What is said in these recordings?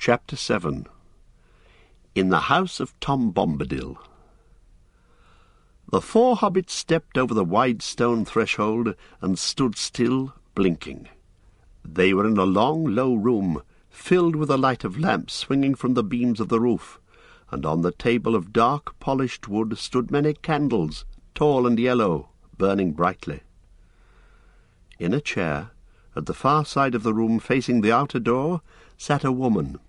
Chapter 7. In the House of Tom Bombadill. The four hobbits stepped over the wide stone threshold and stood still, blinking. They were in a long, low room, filled with the light of lamps swinging from the beams of the roof, and on the table of dark, polished wood stood many candles, tall and yellow, burning brightly. In a chair, at the far side of the room facing the outer door, sat a woman.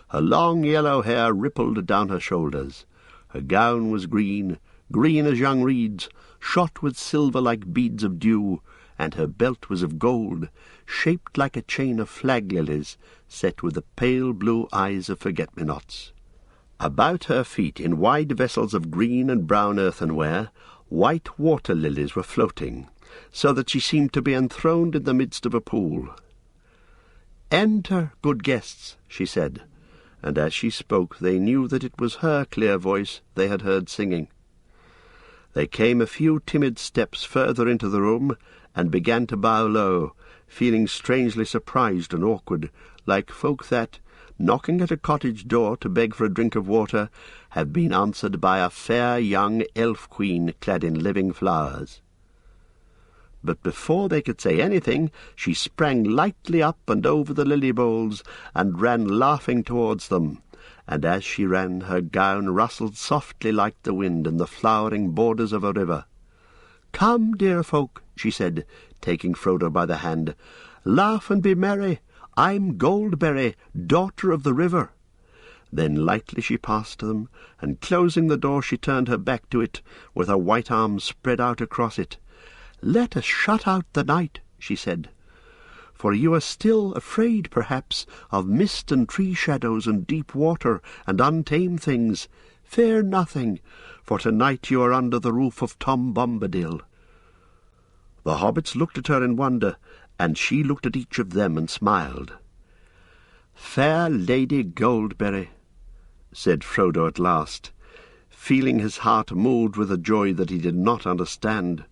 Her long yellow hair rippled down her shoulders. Her gown was green, green as young reeds, shot with silver like beads of dew, and her belt was of gold, shaped like a chain of flag-lilies, set with the pale blue eyes of forget-me-nots. About her feet, in wide vessels of green and brown earthenware, white water-lilies were floating, so that she seemed to be enthroned in the midst of a pool. "Enter, good guests," she said, and as she spoke they knew that it was her clear voice they had heard singing. They came a few timid steps further into the room, and began to bow low, feeling strangely surprised and awkward, like folk that, knocking at a cottage door to beg for a drink of water, have been answered by a fair young elf-queen clad in living flowers. But before they could say anything, she sprang lightly up and over the lily bowls, and ran laughing towards them, and as she ran her gown rustled softly like the wind in the flowering borders of a river. "Come, dear folk," she said, taking Frodo by the hand, "laugh and be merry. I'm Goldberry, daughter of the river." Then lightly she passed them, and closing the door she turned her back to it, with her white arms spread out across it. "Let us shut out the night," she said, "for you are still afraid, perhaps, of mist and tree shadows and deep water and untamed things. Fear nothing, for tonight you are under the roof of Tom Bombadill." The hobbits looked at her in wonder, and she looked at each of them and smiled. "Fair Lady Goldberry," said Frodo at last, feeling his heart moved with a joy that he did not understand.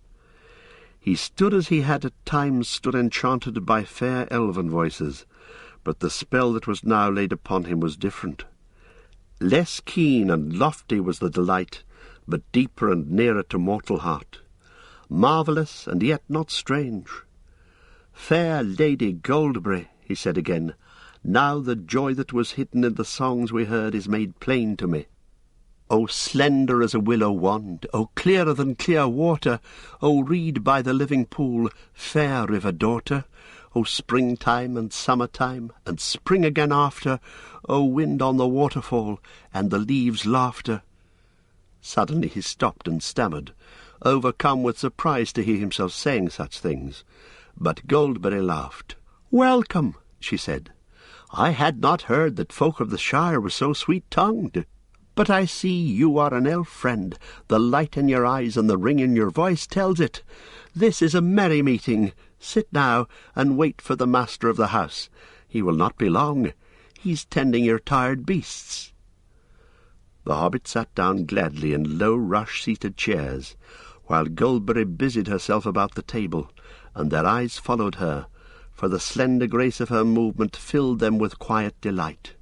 He stood as he had at times stood enchanted by fair elven voices, but the spell that was now laid upon him was different. Less keen and lofty was the delight, but deeper and nearer to mortal heart. Marvellous, and yet not strange. "Fair Lady Goldberry," he said again, "now the joy that was hidden in the songs we heard is made plain to me. O slender as a willow wand, O clearer than clear water, O reed by the living pool, fair river daughter, O springtime and summertime, and spring again after, O wind on the waterfall, and the leaves' laughter." Suddenly he stopped and stammered, overcome with surprise to hear himself saying such things. But Goldberry laughed. "Welcome," she said. "I had not heard that folk of the Shire were so sweet-tongued. But I see you are an elf friend. The light in your eyes and the ring in your voice tells it. This is a merry meeting. Sit now and wait for the master of the house. He will not be long. He's tending your tired beasts." The hobbit sat down gladly in low rush-seated chairs, while Goldberry busied herself about the table, and their eyes followed her, for the slender grace of her movement filled them with quiet delight.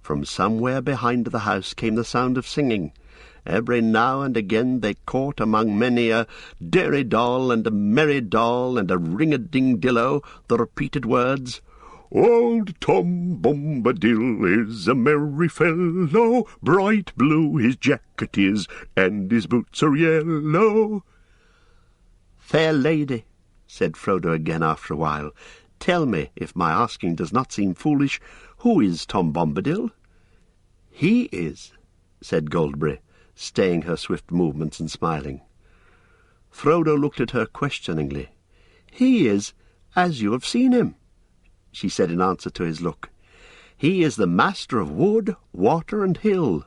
From somewhere behind the house came the sound of singing. Every now and again they caught among many a derry-doll and a merry-doll and a ring-a-ding-dillo the repeated words, "Old Tom Bombadill is a merry fellow, bright blue his jacket is, and his boots are yellow." "Fair lady," said Frodo again after a while, "tell me, if my asking does not seem foolish, who is Tom Bombadill?" "He is," said Goldberry, staying her swift movements and smiling. Frodo looked at her questioningly. "He is as you have seen him," she said in answer to his look. "He is the master of wood, water, and hill."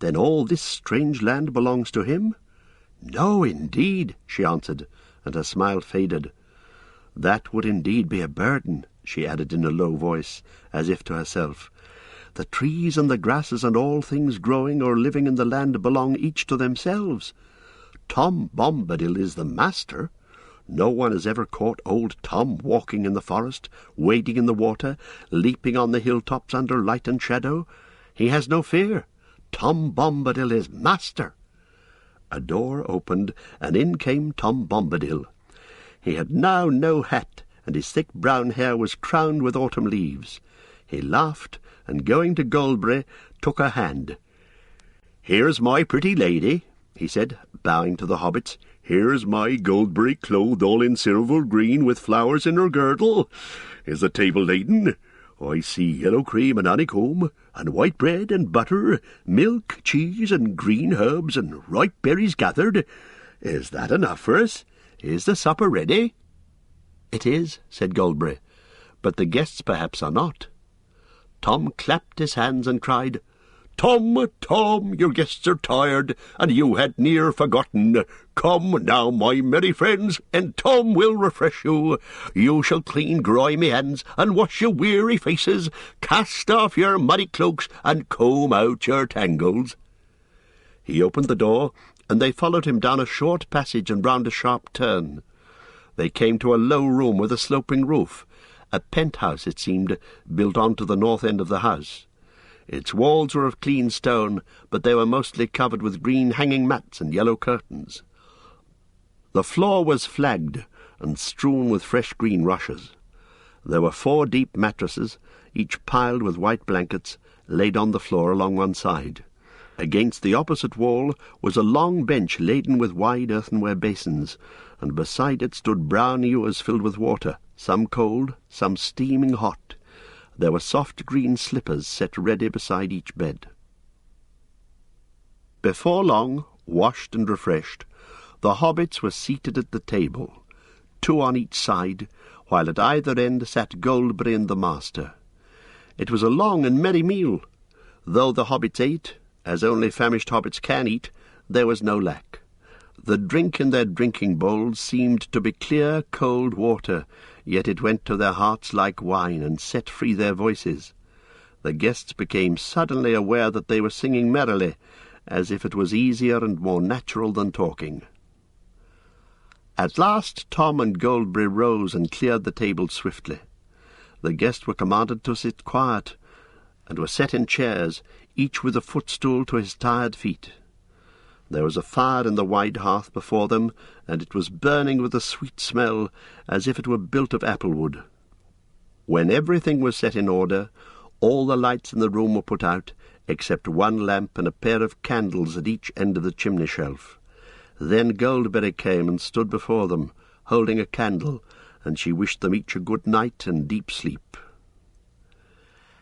"Then all this strange land belongs to him?" "No, indeed," she answered, and her smile faded. "That would indeed be a burden," she added in a low voice, as if to herself. "The trees and the grasses and all things growing or living in the land belong each to themselves. Tom Bombadil is the master. No one has ever caught old Tom walking in the forest, wading in the water, leaping on the hilltops under light and shadow. He has no fear. Tom Bombadil is master. A door opened, and in came Tom Bombadil. He had now no hat, and his thick brown hair was crowned with autumn leaves. He laughed, and going to Goldberry, took her hand. "Here's my pretty lady," he said, bowing to the hobbits. "Here's my Goldberry, clothed all in silver green, with flowers in her girdle. Is the table laden? I see yellow cream and honeycomb, and white bread and butter, milk, cheese, and green herbs, and ripe berries gathered. Is that enough for us? Is the supper ready?" "It is," said Goldberry, "but the guests perhaps are not." Tom clapped his hands and cried, "Tom, Tom, your guests are tired, and you had near forgotten. Come now, my merry friends, and Tom will refresh you. You shall clean grimy hands, and wash your weary faces, cast off your muddy cloaks, and comb out your tangles." He opened the door, and they followed him down a short passage and round a sharp turn. They came to a low room with a sloping roof, a penthouse, it seemed, built on to the north end of the house. Its walls were of clean stone, but they were mostly covered with green hanging mats and yellow curtains. The floor was flagged and strewn with fresh green rushes. There were 4 deep mattresses, each piled with white blankets, laid on the floor along one side. Against the opposite wall was a long bench laden with wide earthenware basins, and beside it stood brown ewers filled with water, some cold, some steaming hot. There were soft green slippers set ready beside each bed. Before long, washed and refreshed, the hobbits were seated at the table, 2 on each side, while at either end sat Goldberry and the master. It was a long and merry meal. Though the hobbits ate, as only famished hobbits can eat, there was no lack. The drink in their drinking bowls seemed to be clear, cold water, yet it went to their hearts like wine and set free their voices. The guests became suddenly aware that they were singing merrily, as if it was easier and more natural than talking. At last Tom and Goldberry rose and cleared the table swiftly. The guests were commanded to sit quiet, and were set in chairs, each with a footstool to his tired feet. There was a fire in the wide hearth before them, and it was burning with a sweet smell, as if it were built of applewood. When everything was set in order, all the lights in the room were put out, except 1 lamp and a pair of candles at each end of the chimney-shelf. Then Goldberry came and stood before them, holding a candle, and she wished them each a good night and deep sleep.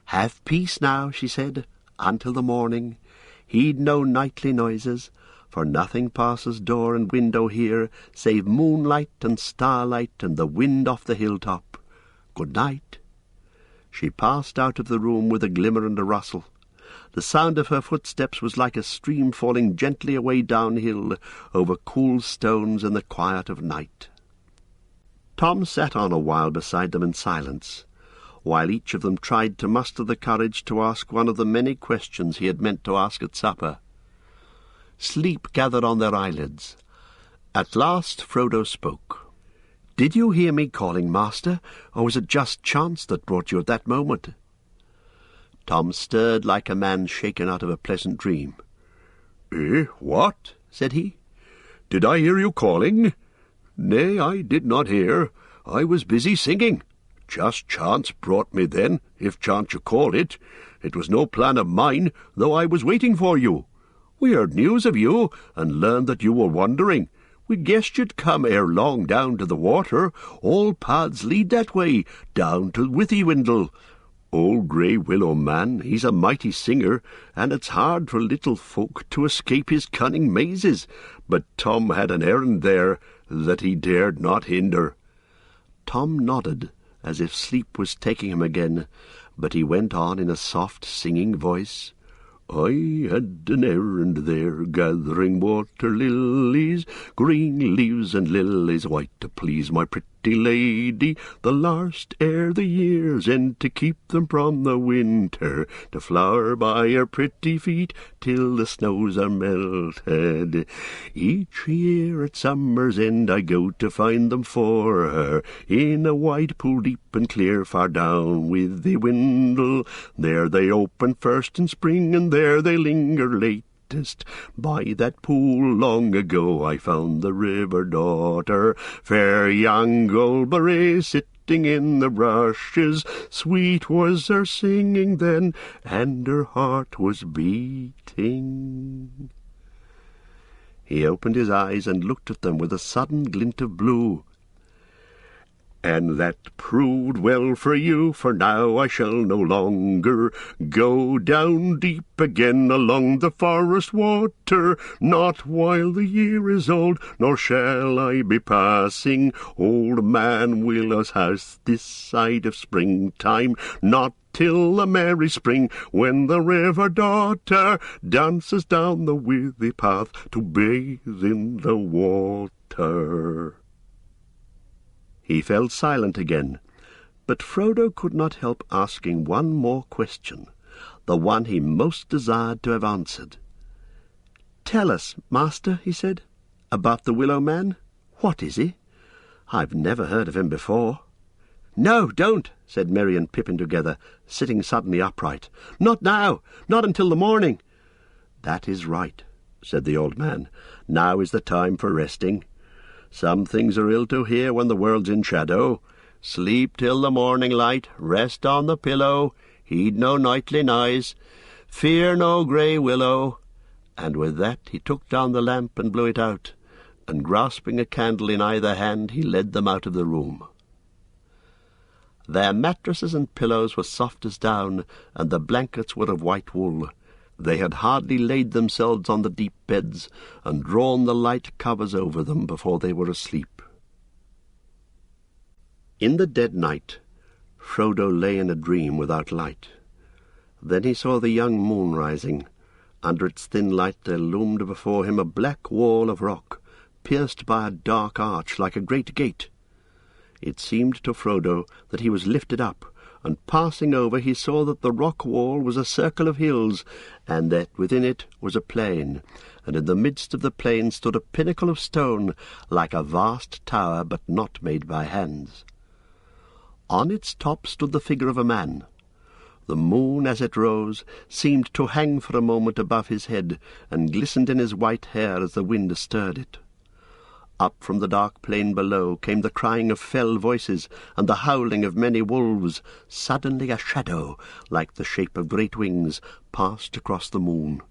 "Have peace now," she said, "until the morning. Heed no nightly noises, for nothing passes door and window here, save moonlight and starlight and the wind off the hilltop. Good night." She passed out of the room with a glimmer and a rustle. The sound of her footsteps was like a stream falling gently away downhill over cool stones in the quiet of night. Tom sat on a while beside them in silence, while each of them tried to muster the courage to ask one of the many questions he had meant to ask at supper. Sleep gathered on their eyelids. At last Frodo spoke. "Did you hear me calling, master, or was it just chance that brought you at that moment?" Tom stirred like a man shaken out of a pleasant dream. What?" said he. "Did I hear you calling? Nay, I did not hear. I was busy singing. Just chance brought me then, if chance you call it. It was no plan of mine, though I was waiting for you. We heard news of you, and learned that you were wandering. We guessed you'd come ere long down to the water. All paths lead that way, down to Withywindle. Old Grey Willow Man, he's a mighty singer, and it's hard for little folk to escape his cunning mazes. But Tom had an errand there that he dared not hinder." Tom nodded, as if sleep was taking him again, but he went on in a soft singing voice. "I had an errand there, gathering water lilies, green leaves and lilies white, to please my pretty pretty lady, the last ere the year's end, to keep them from the winter, to flower by her pretty feet till the snows are melted. Each year at summer's end I go to find them for her, in a wide pool deep and clear far down with the windle. There they open first in spring, and there they linger late. By that pool long ago I found the river daughter, fair young Goldberry, sitting in the rushes. Sweet was her singing then, and her heart was beating. He opened his eyes and looked at them with a sudden glint of blue. "And that proved well for you, for now I shall no longer go down deep again along the forest water, not while the year is old, nor shall I be passing old man Willow's house this side of springtime, not till the merry spring, when the river daughter dances down the withy path to bathe in the water." He fell silent again, but Frodo could not help asking one more question, the one he most desired to have answered. "Tell us, master," he said, "about the Willow Man. What is he? I've never heard of him before." "No, don't," said Merry and Pippin together, sitting suddenly upright. "Not now, not until the morning." "That is right," said the old man. "Now is the time for resting. Some things are ill to hear when the world's in shadow. Sleep till the morning light, rest on the pillow, heed no nightly noise, fear no grey willow." And with that he took down the lamp and blew it out, and grasping a candle in either hand he led them out of the room. Their mattresses and pillows were soft as down, and the blankets were of white wool. They had hardly laid themselves on the deep beds and drawn the light covers over them before they were asleep. In the dead night, Frodo lay in a dream without light. Then he saw the young moon rising. Under its thin light there loomed before him a black wall of rock, pierced by a dark arch like a great gate. It seemed to Frodo that he was lifted up, and passing over he saw that the rock wall was a circle of hills, and that within it was a plain, and in the midst of the plain stood a pinnacle of stone, like a vast tower, but not made by hands. On its top stood the figure of a man. The moon, as it rose, seemed to hang for a moment above his head, and glistened in his white hair as the wind stirred it. Up from the dark plain below came the crying of fell voices and the howling of many wolves. Suddenly a shadow, like the shape of great wings, passed across the moon.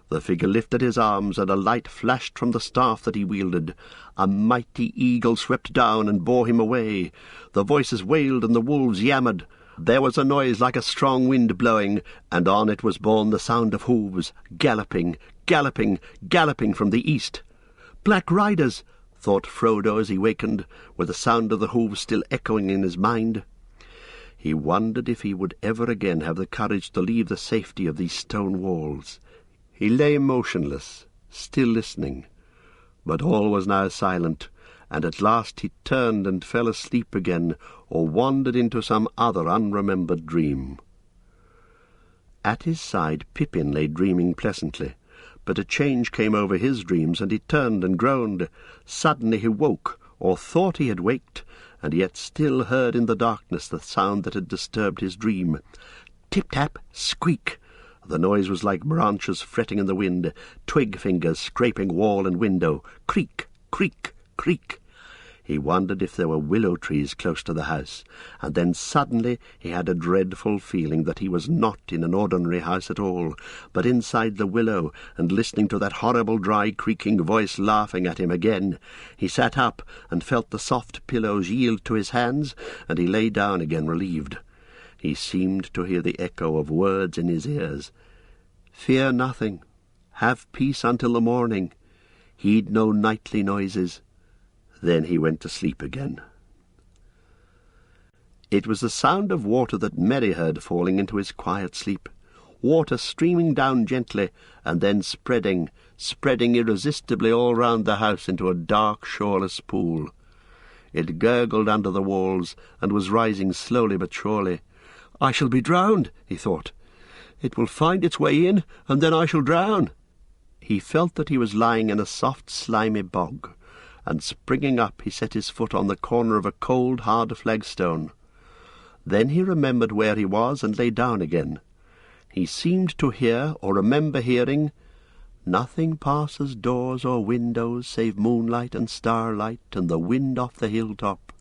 The figure lifted his arms, and a light flashed from the staff that he wielded. A mighty eagle swept down and bore him away. The voices wailed and the wolves yammered. There was a noise like a strong wind blowing, and on it was borne the sound of hooves, galloping, galloping, galloping from the east. "Black riders," thought Frodo as he wakened, with the sound of the hooves still echoing in his mind. He wondered if he would ever again have the courage to leave the safety of these stone walls. He lay motionless, still listening, but all was now silent, and at last he turned and fell asleep again, or wandered into some other unremembered dream. At his side Pippin lay dreaming pleasantly, but a change came over his dreams, and he turned and groaned. Suddenly he woke, or thought he had waked, and yet still heard in the darkness the sound that had disturbed his dream. Tip-tap, squeak! The noise was like branches fretting in the wind, twig fingers scraping wall and window. Creak, creak, creak! He wondered if there were willow trees close to the house, and then suddenly he had a dreadful feeling that he was not in an ordinary house at all, but inside the willow, and listening to that horrible dry creaking voice laughing at him again. He sat up and felt the soft pillows yield to his hands, and he lay down again relieved. He seemed to hear the echo of words in his ears. "Fear nothing. Have peace until the morning. Heed no nightly noises." Then he went to sleep again. It was the sound of water that Merry heard falling into his quiet sleep, water streaming down gently, and then spreading irresistibly all round the house into a dark, shoreless pool. It gurgled under the walls, and was rising slowly but surely. "I shall be drowned," he thought. "It will find its way in, and then I shall drown." He felt that he was lying in a soft, slimy bog, and springing up he set his foot on the corner of a cold, hard flagstone. Then he remembered where he was and lay down again. He seemed to hear, or remember hearing, "Nothing passes doors or windows save moonlight and starlight and the wind off the hilltop."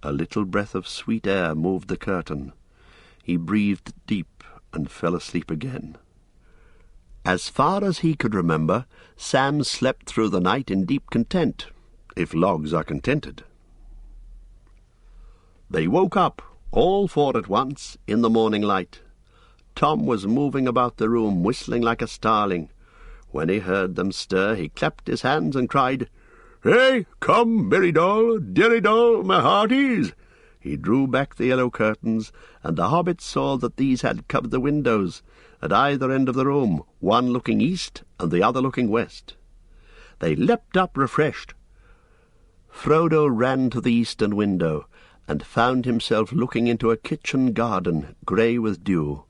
A little breath of sweet air moved the curtain. He breathed deep and fell asleep again. As far as he could remember, Sam slept through the night in deep content, if logs are contented. They woke up, all four at once, in the morning light. Tom was moving about the room, whistling like a starling. When he heard them stir, he clapped his hands and cried, "Hey, come, merry doll, dearie doll, my hearties!" He drew back the yellow curtains, and the hobbits saw that these had covered the windows, at either end of the room, one looking east and the other looking west. They leapt up refreshed. Frodo ran to the eastern window, and found himself looking into a kitchen garden, grey with dew.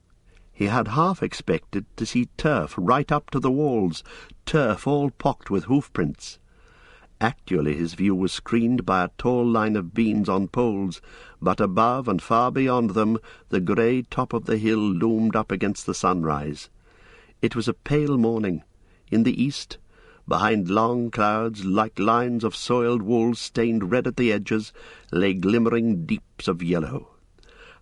He had half expected to see turf right up to the walls, turf all pocked with hoof-prints. Actually his view was screened by a tall line of beams on poles, but above and far beyond them the grey top of the hill loomed up against the sunrise. It was a pale morning. In the east, behind long clouds like lines of soiled wool stained red at the edges, lay glimmering deeps of yellow.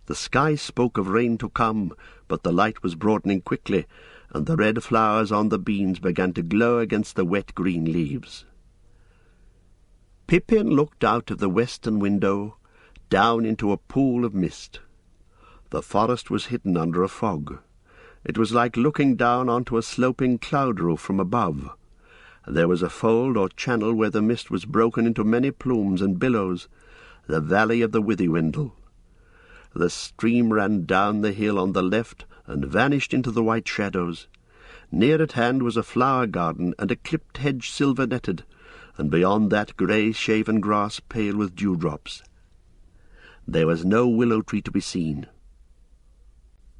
The sky spoke of rain to come, but the light was broadening quickly, and the red flowers on the beans began to glow against the wet green leaves. Pippin looked out of the western window, down into a pool of mist. The forest was hidden under a fog. It was like looking down onto a sloping cloud roof from above. There was a fold or channel where the mist was broken into many plumes and billows, the valley of the Withywindle. The stream ran down the hill on the left and vanished into the white shadows. Near at hand was a flower garden and a clipped hedge silver-netted, and beyond that grey-shaven grass pale with dewdrops. There was no willow tree to be seen.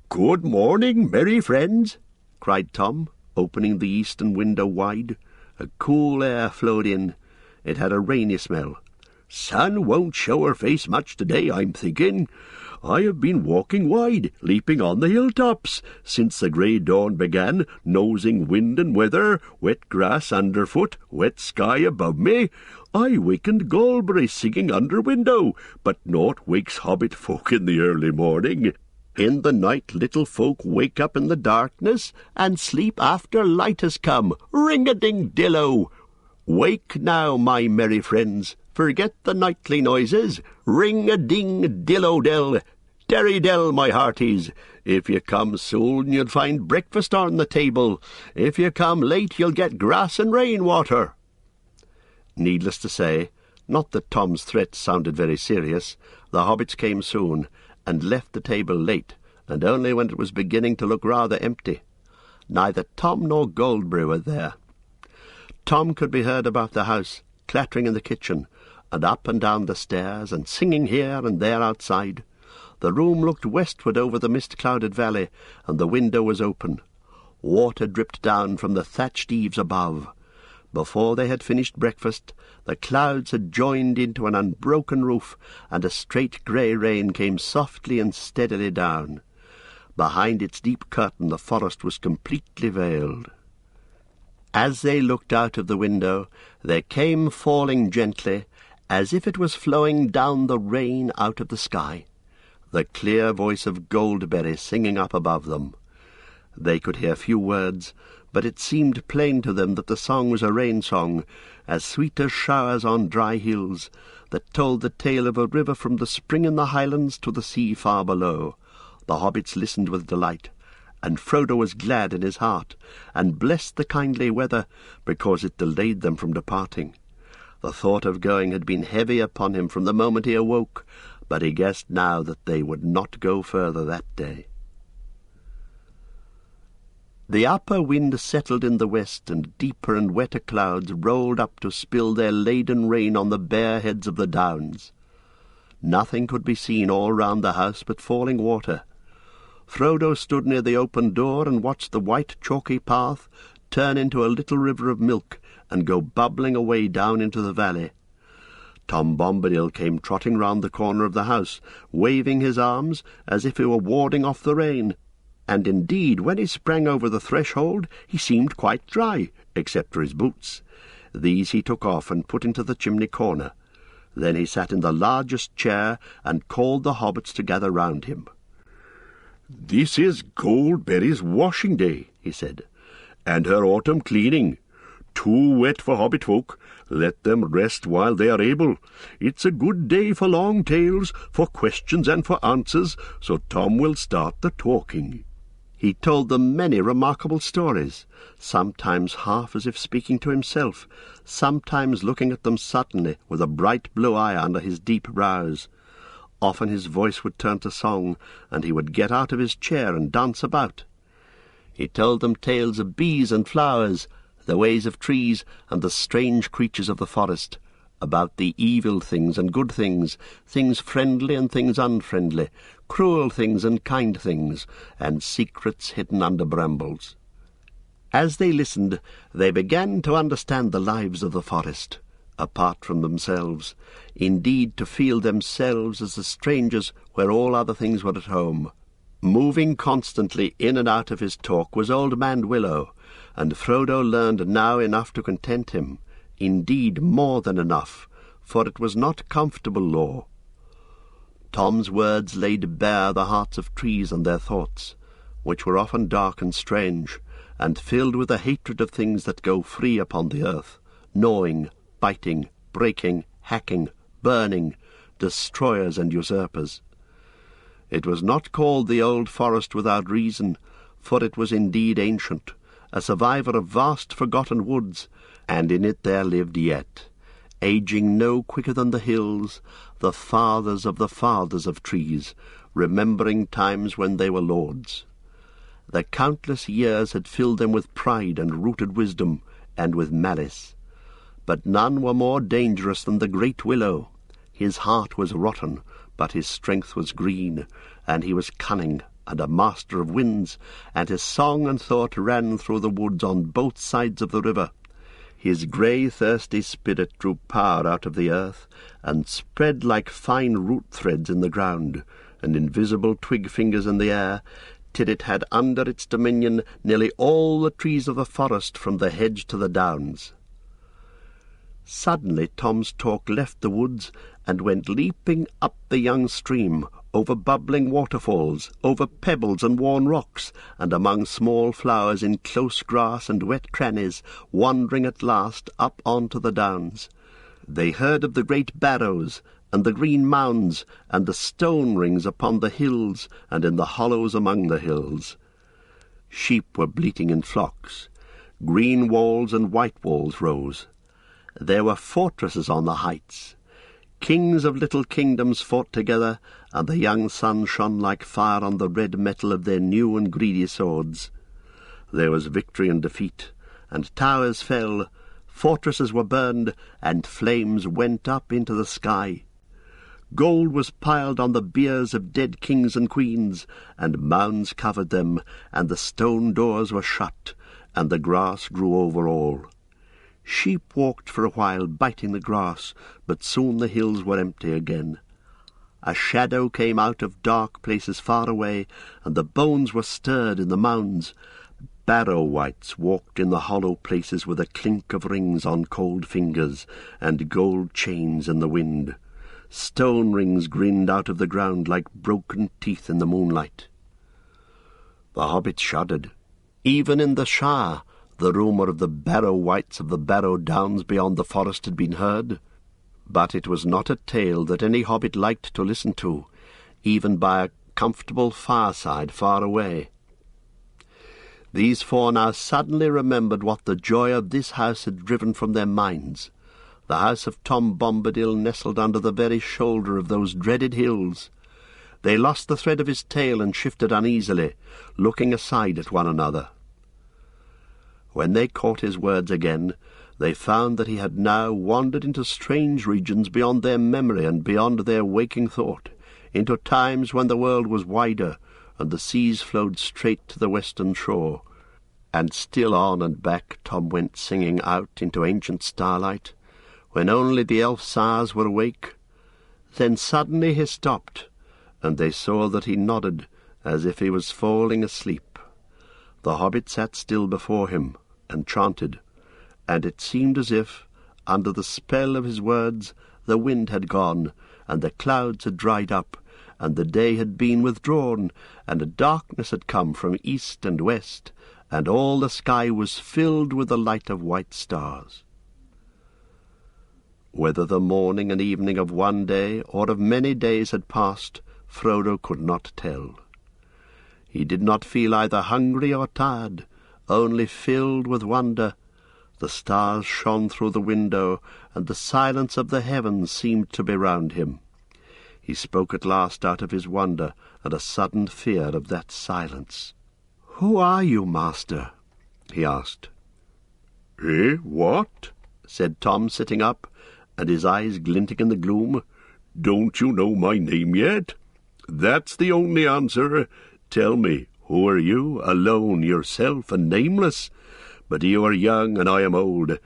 "Good morning, merry friends!" cried Tom, opening the eastern window wide. A cool air flowed in. It had a rainy smell. "Sun won't show her face much today, I'm thinking. I have been walking wide, leaping on the hilltops, since the grey dawn began, nosing wind and weather, wet grass underfoot, wet sky above me. I wakened Galbraith singing under window, but naught wakes hobbit folk in the early morning. In the night little folk wake up in the darkness, and sleep after light has come. Ring-a-ding-dillo! Wake now, my merry friends. Forget the nightly noises. Ring-a-ding-dillo-dell. Derry-dell, my hearties. If you come soon, you'll find breakfast on the table. If you come late, you'll get grass and rain-water." Needless to say, not that Tom's threat sounded very serious, the hobbits came soon, and left the table late, and only when it was beginning to look rather empty. Neither Tom nor Goldberry were there. Tom could be heard about the house, clattering in the kitchen, and up and down the stairs, and singing here and there outside. The room looked westward over the mist-clouded valley, and the window was open. Water dripped down from the thatched eaves above. Before they had finished breakfast, the clouds had joined into an unbroken roof, and a straight grey rain came softly and steadily down. Behind its deep curtain the forest was completely veiled. As they looked out of the window, there came falling gently, as if it was flowing down the rain out of the sky, the clear voice of Goldberry singing up above them. They could hear few words, but it seemed plain to them that the song was a rain-song, as sweet as showers on dry hills, that told the tale of a river from the spring in the highlands to the sea far below. The hobbits listened with delight, and Frodo was glad in his heart, and blessed the kindly weather, because it delayed them from departing. The thought of going had been heavy upon him from the moment he awoke, but he guessed now that they would not go further that day. The upper wind settled in the west, and deeper and wetter clouds rolled up to spill their laden rain on the bare heads of the downs. Nothing could be seen all round the house but falling water. Frodo stood near the open door and watched the white chalky path turn into a little river of milk and go bubbling away down into the valley. Tom Bombadil came trotting round the corner of the house, waving his arms as if he were warding off the rain, and indeed when he sprang over the threshold he seemed quite dry, except for his boots. These he took off and put into the chimney corner. Then he sat in the largest chair and called the hobbits to gather round him. "This is Goldberry's washing day," he said, "and her autumn cleaning. Too wet for hobbit folk. Let them rest while they are able. It's a good day for long tales, for questions and for answers, so Tom will start the talking." He told them many remarkable stories, sometimes half as if speaking to himself, sometimes looking at them suddenly with a bright blue eye under his deep brows. Often his voice would turn to song, and he would get out of his chair and dance about. He told them tales of bees and flowers, the ways of trees, and the strange creatures of the forest, about the evil things and good things, things friendly and things unfriendly, cruel things and kind things, and secrets hidden under brambles. As they listened, they began to understand the lives of the forest, apart from themselves, indeed to feel themselves as the strangers where all other things were at home. Moving constantly in and out of his talk was Old Man Willow, and Frodo learned now enough to content him, indeed more than enough, for it was not comfortable lore. Tom's words laid bare the hearts of trees and their thoughts, which were often dark and strange, and filled with a hatred of things that go free upon the earth, gnawing, biting, breaking, hacking, burning, destroyers and usurpers. It was not called the Old Forest without reason, for it was indeed ancient, a survivor of vast forgotten woods, and in it there lived yet, aging no quicker than the hills, the fathers of trees, remembering times when they were lords. The countless years had filled them with pride and rooted wisdom, and with malice. But none were more dangerous than the great willow. His heart was rotten, but his strength was green, and he was cunning, and a master of winds, and his song and thought ran through the woods on both sides of the river. His grey, thirsty spirit drew power out of the earth, and spread like fine root threads in the ground, and invisible twig fingers in the air, till it had under its dominion nearly all the trees of the forest from the hedge to the downs. Suddenly Tom's talk left the woods and went leaping up the young stream, over bubbling waterfalls, over pebbles and worn rocks, and among small flowers in close grass and wet crannies, wandering at last up on to the downs. They heard of the great barrows, and the green mounds, and the stone rings upon the hills, and in the hollows among the hills. Sheep were bleating in flocks. Green walls and white walls rose. There were fortresses on the heights. Kings of little kingdoms fought together, and the young sun shone like fire on the red metal of their new and greedy swords. There was victory and defeat, and towers fell, fortresses were burned, and flames went up into the sky. Gold was piled on the biers of dead kings and queens, and mounds covered them, and the stone doors were shut, and the grass grew over all. Sheep walked for a while, biting the grass, but soon the hills were empty again. A shadow came out of dark places far away, and the bones were stirred in the mounds. Barrow-wights walked in the hollow places with a clink of rings on cold fingers, and gold chains in the wind. Stone rings grinned out of the ground like broken teeth in the moonlight. The hobbits shuddered. Even in the Shire, the rumour of the Barrow-wights of the Barrow Downs beyond the forest had been heard, but it was not a tale that any hobbit liked to listen to, even by a comfortable fireside far away. These four now suddenly remembered what the joy of this house had driven from their minds. The house of Tom Bombadil nestled under the very shoulder of those dreaded hills. They lost the thread of his tale and shifted uneasily, looking aside at one another. When they caught his words again, they found that he had now wandered into strange regions beyond their memory and beyond their waking thought, into times when the world was wider and the seas flowed straight to the western shore. And still on and back Tom went singing out into ancient starlight, when only the elf sires were awake. Then suddenly he stopped, and they saw that he nodded as if he was falling asleep. The hobbit sat still before him and chanted, and it seemed as if, under the spell of his words, the wind had gone, and the clouds had dried up, and the day had been withdrawn, and a darkness had come from east and west, and all the sky was filled with the light of white stars. Whether the morning and evening of one day or of many days had passed, Frodo could not tell. He did not feel either hungry or tired, only filled with wonder. The stars shone through the window, and the silence of the heavens seemed to be round him. He spoke at last out of his wonder and a sudden fear of that silence. "Who are you, master?" he asked. "Eh, what?" said Tom, sitting up, and his eyes glinting in the gloom. "Don't you know my name yet? That's the only answer. Tell me, who are you, alone, yourself, and nameless? But you are young, and I am old.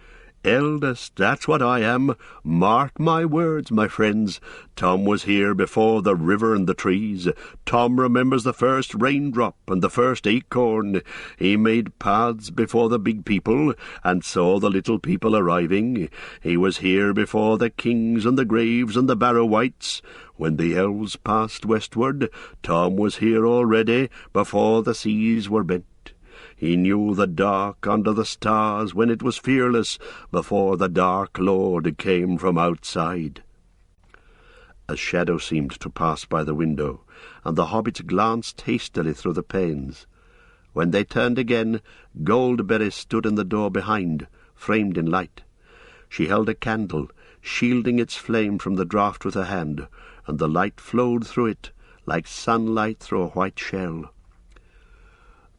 Eldest, that's what I am. Mark my words, my friends. Tom was here before the river and the trees. Tom remembers the first raindrop and the first acorn. He made paths before the big people, and saw the little people arriving. He was here before the kings and the graves and the Barrow-wights. When the elves passed westward, Tom was here already, before the seas were bent. He knew the dark under the stars when it was fearless, before the Dark Lord came from outside." A shadow seemed to pass by the window, and the hobbits glanced hastily through the panes. When they turned again, Goldberry stood in the door behind, framed in light. She held a candle, shielding its flame from the draught with her hand, and the light flowed through it, like sunlight through a white shell.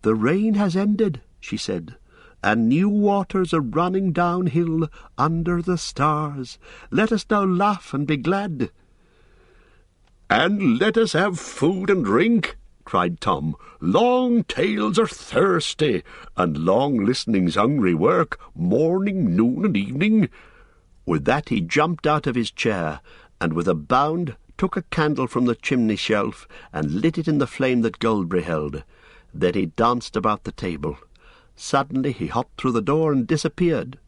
"The rain has ended," she said, "and new waters are running downhill under the stars. Let us now laugh and be glad." "And let us have food and drink," cried Tom. "Long tales are thirsty, and long listening's hungry work, morning, noon, and evening." With that he jumped out of his chair, and with a bound took a candle from the chimney shelf and lit it in the flame that Goldberry held. Then he danced about the table. Suddenly he hopped through the door and disappeared.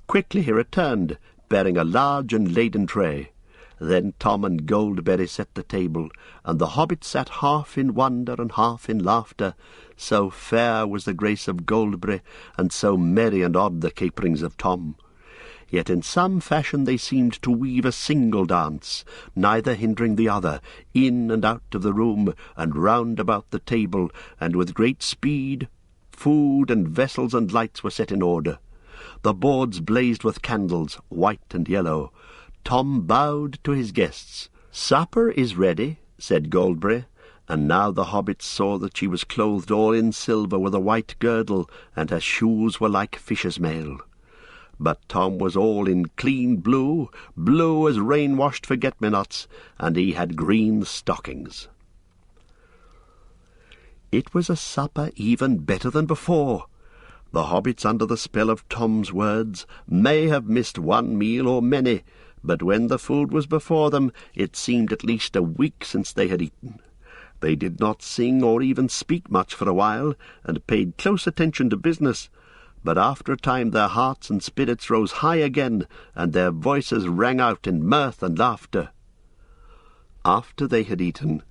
Quickly he returned, bearing a large and laden tray. Then Tom and Goldberry set the table, and the hobbit sat half in wonder and half in laughter. So fair was the grace of Goldberry, and so merry and odd the caperings of Tom. Yet in some fashion they seemed to weave a single dance, neither hindering the other, in and out of the room, and round about the table, and with great speed. Food and vessels and lights were set in order. The boards blazed with candles, white and yellow. Tom bowed to his guests. "Supper is ready," said Goldberry, and now the hobbits saw that she was clothed all in silver with a white girdle, and her shoes were like fish's mail. But Tom was all in clean blue, blue as rain-washed forget-me-nots, and he had green stockings. It was a supper even better than before. The hobbits, under the spell of Tom's words, may have missed one meal or many, but when the food was before them, it seemed at least a week since they had eaten. They did not sing or even speak much for a while, and paid close attention to business. But after a time their hearts and spirits rose high again, and their voices rang out in mirth and laughter. After they had eaten,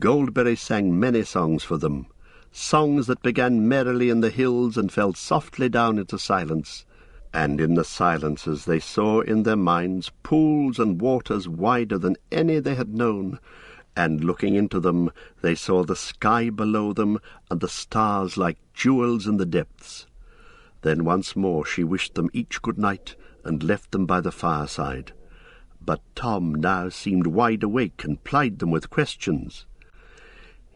Goldberry sang many songs for them, songs that began merrily in the hills and fell softly down into silence. And in the silences they saw in their minds pools and waters wider than any they had known, and looking into them they saw the sky below them and the stars like jewels in the depths. Then once more she wished them each good night, and left them by the fireside. But Tom now seemed wide awake, and plied them with questions.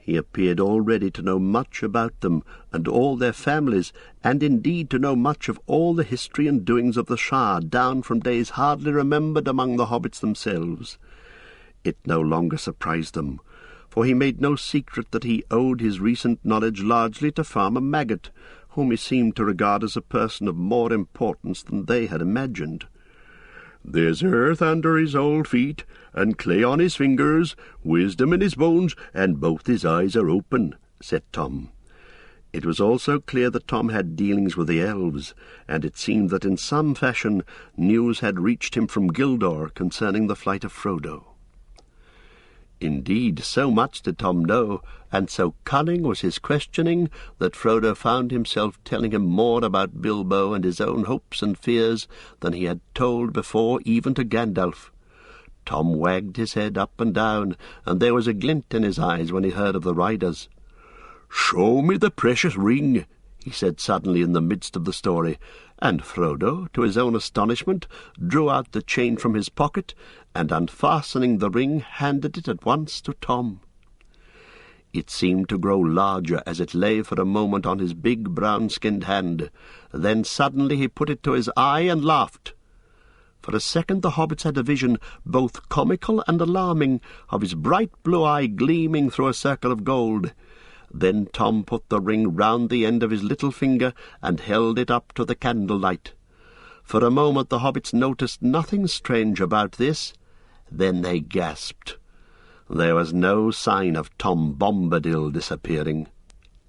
He appeared already to know much about them and all their families, and indeed to know much of all the history and doings of the Shire, down from days hardly remembered among the hobbits themselves. It no longer surprised them, for he made no secret that he owed his recent knowledge largely to Farmer Maggot, whom he seemed to regard as a person of more importance than they had imagined. "There's earth under his old feet, and clay on his fingers, wisdom in his bones, and both his eyes are open," said Tom. It was also clear that Tom had dealings with the elves, and it seemed that in some fashion news had reached him from Gildor concerning the flight of Frodo. Indeed, so much did Tom know, and so cunning was his questioning, that Frodo found himself telling him more about Bilbo and his own hopes and fears than he had told before even to Gandalf. Tom wagged his head up and down, and there was a glint in his eyes when he heard of the riders. "Show me the precious ring," he said suddenly in the midst of the story, and Frodo, to his own astonishment, drew out the chain from his pocket, and unfastening the ring, handed it at once to Tom. It seemed to grow larger as it lay for a moment on his big brown-skinned hand. Then suddenly he put it to his eye and laughed. For a second the hobbits had a vision, both comical and alarming, of his bright blue eye gleaming through a circle of gold. Then Tom put the ring round the end of his little finger and held it up to the candlelight. For a moment the hobbits noticed nothing strange about this. Then they gasped. There was no sign of Tom Bombadil disappearing.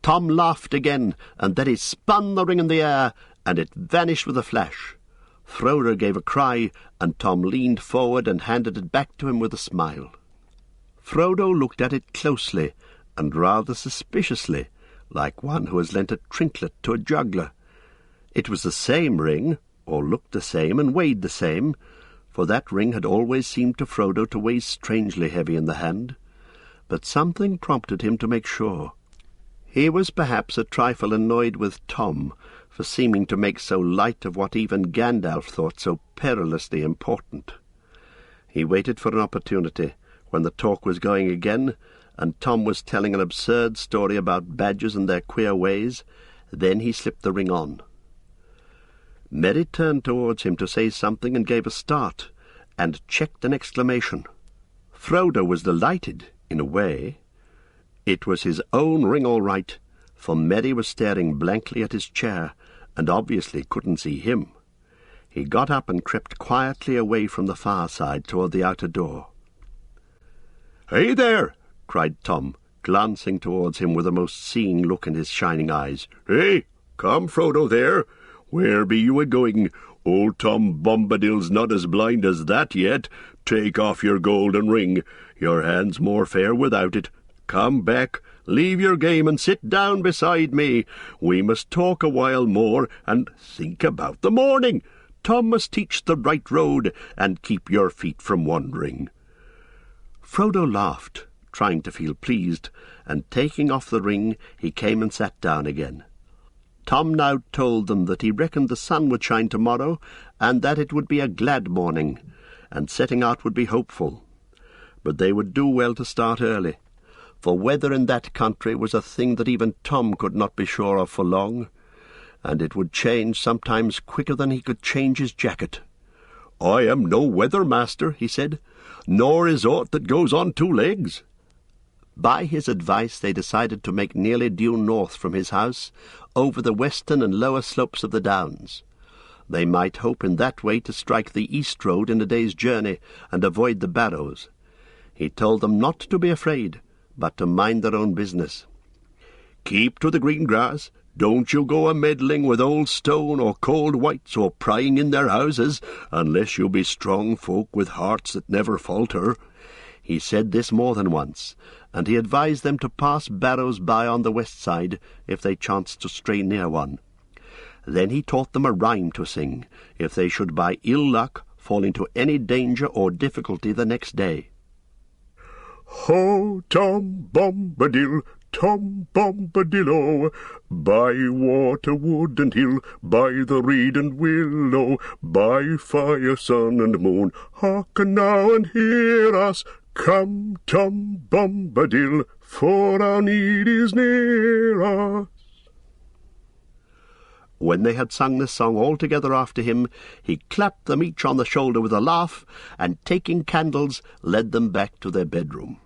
Tom laughed again, and then he spun the ring in the air, and it vanished with a flash. Frodo gave a cry, and Tom leaned forward and handed it back to him with a smile. Frodo looked at it closely, and rather suspiciously, like one who has lent a trinket to a juggler. It was the same ring, or looked the same, and weighed the same, for that ring had always seemed to Frodo to weigh strangely heavy in the hand. But something prompted him to make sure. He was perhaps a trifle annoyed with Tom for seeming to make so light of what even Gandalf thought so perilously important. He waited for an opportunity, when the talk was going again, and Tom was telling an absurd story about badgers and their queer ways. Then he slipped the ring on. Merry turned towards him to say something and gave a start, and checked an exclamation. Frodo was delighted, in a way. It was his own ring all right, for Merry was staring blankly at his chair, and obviously couldn't see him. He got up and crept quietly away from the far side toward the outer door. "Hey there!" cried Tom, glancing towards him with a most seeing look in his shining eyes. "Hey, come, Frodo, there! Where be you a-going? Old Tom Bombadil's not as blind as that yet. Take off your golden ring. Your hand's more fair without it. Come back, leave your game, and sit down beside me. We must talk a while more, and think about the morning. Tom must teach the right road, and keep your feet from wandering." Frodo laughed, trying to feel pleased, and taking off the ring, he came and sat down again. Tom now told them that he reckoned the sun would shine tomorrow, and that it would be a glad morning, and setting out would be hopeful. But they would do well to start early, for weather in that country was a thing that even Tom could not be sure of for long, and it would change sometimes quicker than he could change his jacket. "I am no weather master," he said, "nor is aught that goes on two legs." By his advice they decided to make nearly due north from his house, over the western and lower slopes of the downs. They might hope in that way to strike the east road in a day's journey, and avoid the barrows. He told them not to be afraid, but to mind their own business. "Keep to the green grass. Don't you go a-meddling with old stone or cold whites, or prying in their houses, unless you be strong folk with hearts that never falter." He said this more than once, and he advised them to pass barrows by on the west side, if they chanced to stray near one. Then he taught them a rhyme to sing, if they should by ill luck fall into any danger or difficulty the next day. "Ho, Tom Bombadil, Tom Bombadillo, by water, wood, and hill, by the reed and willow, by fire, sun, and moon, hearken now and hear us. Come, Tom Bombadill, for our need is near us. When they had sung this song all together after him, he clapped them each on the shoulder with a laugh, and taking candles, led them back to their bedroom.